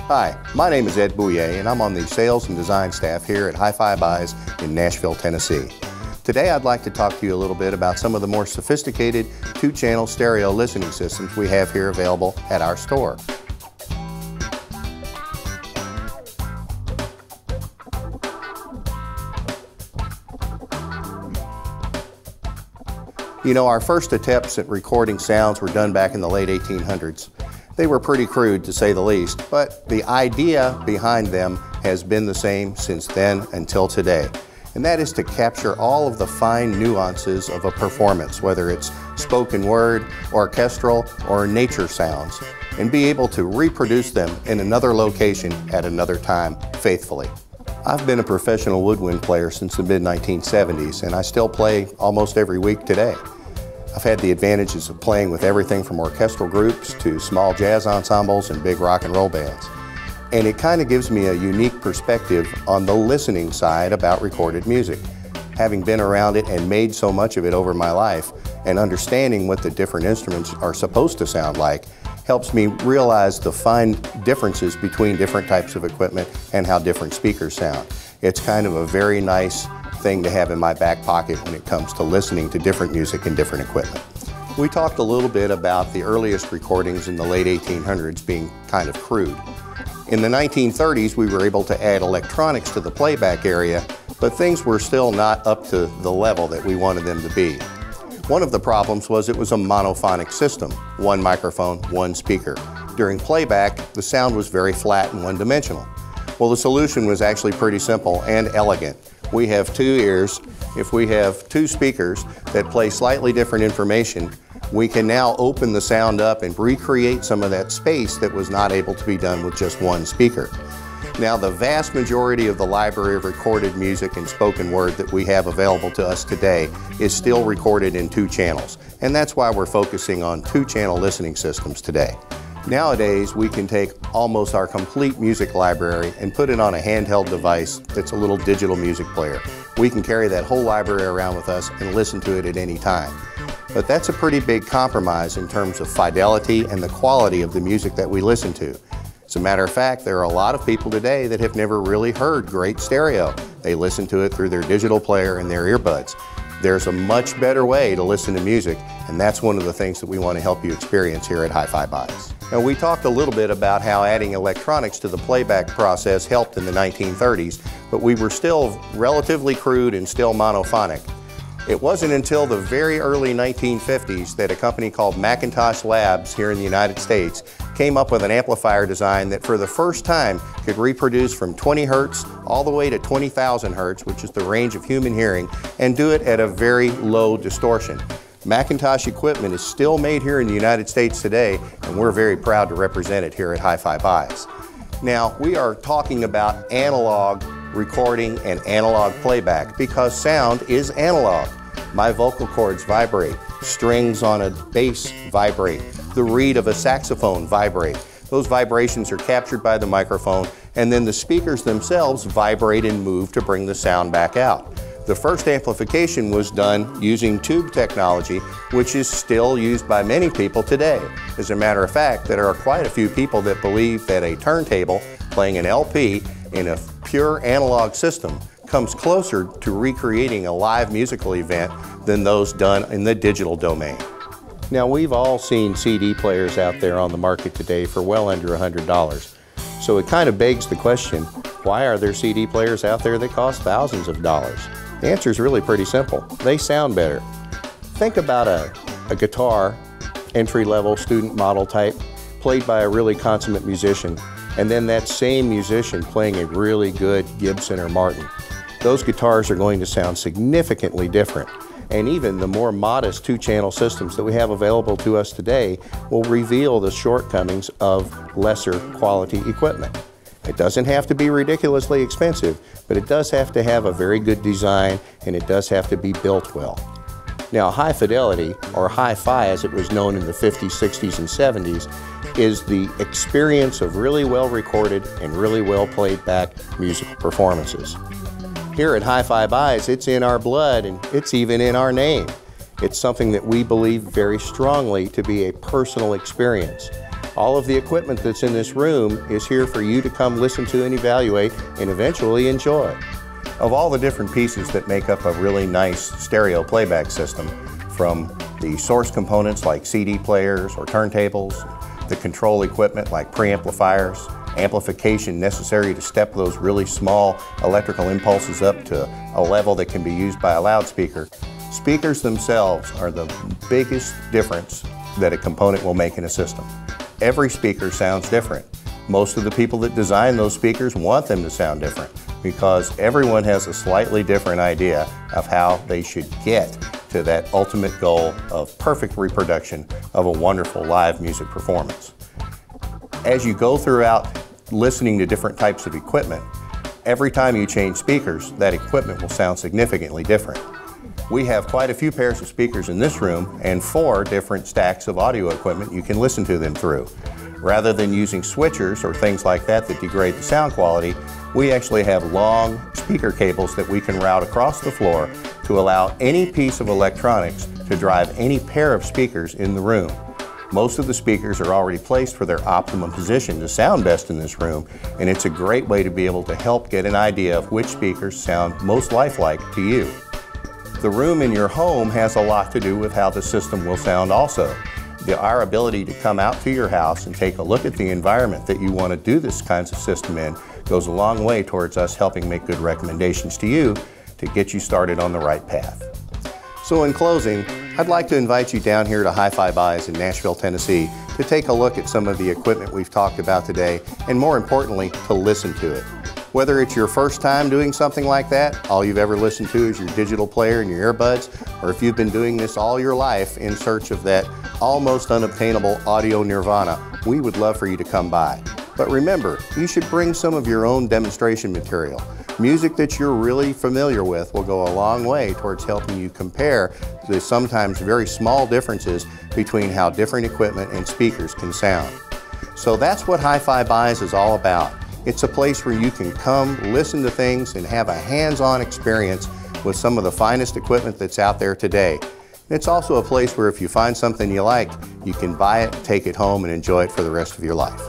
Hi, my name is Ed Bouye and I'm on the sales and design staff here at Hi-Fi Buys in Nashville, Tennessee. Today I'd like to talk to you a little bit about some of the more sophisticated two-channel stereo listening systems we have here available at our store. You know, our first attempts at recording sounds were done back in the late 1800s. They were pretty crude, to say the least, but the idea behind them has been the same since then until today. And that is to capture all of the fine nuances of a performance, whether it's spoken word, orchestral, or nature sounds, and be able to reproduce them in another location at another time faithfully. I've been a professional woodwind player since the mid-1970s, and I still play almost every week today. I've had the advantages of playing with everything from orchestral groups to small jazz ensembles and big rock and roll bands. And it kind of gives me a unique perspective on the listening side about recorded music. Having been around it and made so much of it over my life, and understanding what the different instruments are supposed to sound like, helps me realize the fine differences between different types of equipment and how different speakers sound. It's kind of a very nice thing to have in my back pocket when it comes to listening to different music and different equipment. We talked a little bit about the earliest recordings in the late 1800s being kind of crude. In the 1930s, we were able to add electronics to the playback area, but things were still not up to the level that we wanted them to be. One of the problems was it was a monophonic system, one microphone, one speaker. During playback, the sound was very flat and one-dimensional. Well, the solution was actually pretty simple and elegant. We have two ears. If we have two speakers that play slightly different information, we can now open the sound up and recreate some of that space that was not able to be done with just one speaker. Now, the vast majority of the library of recorded music and spoken word that we have available to us today is still recorded in two channels, and that's why we're focusing on two-channel listening systems today. Nowadays, we can take almost our complete music library and put it on a handheld device that's a little digital music player. We can carry that whole library around with us and listen to it at any time. But that's a pretty big compromise in terms of fidelity and the quality of the music that we listen to. As a matter of fact, there are a lot of people today that have never really heard great stereo. They listen to it through their digital player and their earbuds. There's a much better way to listen to music, and that's one of the things that we want to help you experience here at Hi-Fi Buys. Now, we talked a little bit about how adding electronics to the playback process helped in the 1930s, but we were still relatively crude and still monophonic. It wasn't until the very early 1950s that a company called Macintosh Labs here in the United States came up with an amplifier design that for the first time could reproduce from 20 hertz all the way to 20,000 hertz, which is the range of human hearing, and do it at a very low distortion. Macintosh equipment is still made here in the United States today, and we're very proud to represent it here at Hi-Fi Buys. Now, we are talking about analog recording and analog playback because sound is analog. My vocal cords vibrate, strings on a bass vibrate, the reed of a saxophone vibrate. Those vibrations are captured by the microphone, and then the speakers themselves vibrate and move to bring the sound back out. The first amplification was done using tube technology, which is still used by many people today. As a matter of fact, there are quite a few people that believe that a turntable playing an LP in a pure analog system comes closer to recreating a live musical event than those done in the digital domain. Now, we've all seen CD players out there on the market today for well under $100. So it kind of begs the question, why are there CD players out there that cost thousands of dollars? The answer is really pretty simple. They sound better. Think about a guitar, entry-level student model type, played by a really consummate musician, and then that same musician playing a really good Gibson or Martin. Those guitars are going to sound significantly different. And even the more modest two-channel systems that we have available to us today will reveal the shortcomings of lesser quality equipment. It doesn't have to be ridiculously expensive, but it does have to have a very good design, and it does have to be built well. Now, high fidelity, or hi-fi as it was known in the 50s, 60s, and 70s, is the experience of really well recorded and really well played back musical performances. Here at Hi-Fi Buys, it's in our blood and it's even in our name. It's something that we believe very strongly to be a personal experience. All of the equipment that's in this room is here for you to come listen to and evaluate and eventually enjoy. Of all the different pieces that make up a really nice stereo playback system, from the source components like CD players or turntables, the control equipment like preamplifiers, amplification necessary to step those really small electrical impulses up to a level that can be used by a loudspeaker. Speakers themselves are the biggest difference that a component will make in a system. Every speaker sounds different. Most of the people that design those speakers want them to sound different because everyone has a slightly different idea of how they should get to that ultimate goal of perfect reproduction of a wonderful live music performance. As you go throughout listening to different types of equipment, every time you change speakers, that equipment will sound significantly different. We have quite a few pairs of speakers in this room and 4 different stacks of audio equipment you can listen to them through. Rather than using switchers or things like that that degrade the sound quality, we actually have long speaker cables that we can route across the floor to allow any piece of electronics to drive any pair of speakers in the room. Most of the speakers are already placed for their optimum position to sound best in this room, and it's a great way to be able to help get an idea of which speakers sound most lifelike to you. The room in your home has a lot to do with how the system will sound also. Our ability to come out to your house and take a look at the environment that you want to do this kinds of system in goes a long way towards us helping make good recommendations to you to get you started on the right path. So in closing, I'd like to invite you down here to Hi-Fi Buys in Nashville, Tennessee to take a look at some of the equipment we've talked about today, and more importantly, to listen to it. Whether it's your first time doing something like that, all you've ever listened to is your digital player and your earbuds, or if you've been doing this all your life in search of that almost unobtainable audio nirvana, we would love for you to come by. But remember, you should bring some of your own demonstration material. Music that you're really familiar with will go a long way towards helping you compare the sometimes very small differences between how different equipment and speakers can sound. So that's what Hi-Fi Buys is all about. It's a place where you can come, listen to things, and have a hands-on experience with some of the finest equipment that's out there today. It's also a place where if you find something you like, you can buy it, take it home, and enjoy it for the rest of your life.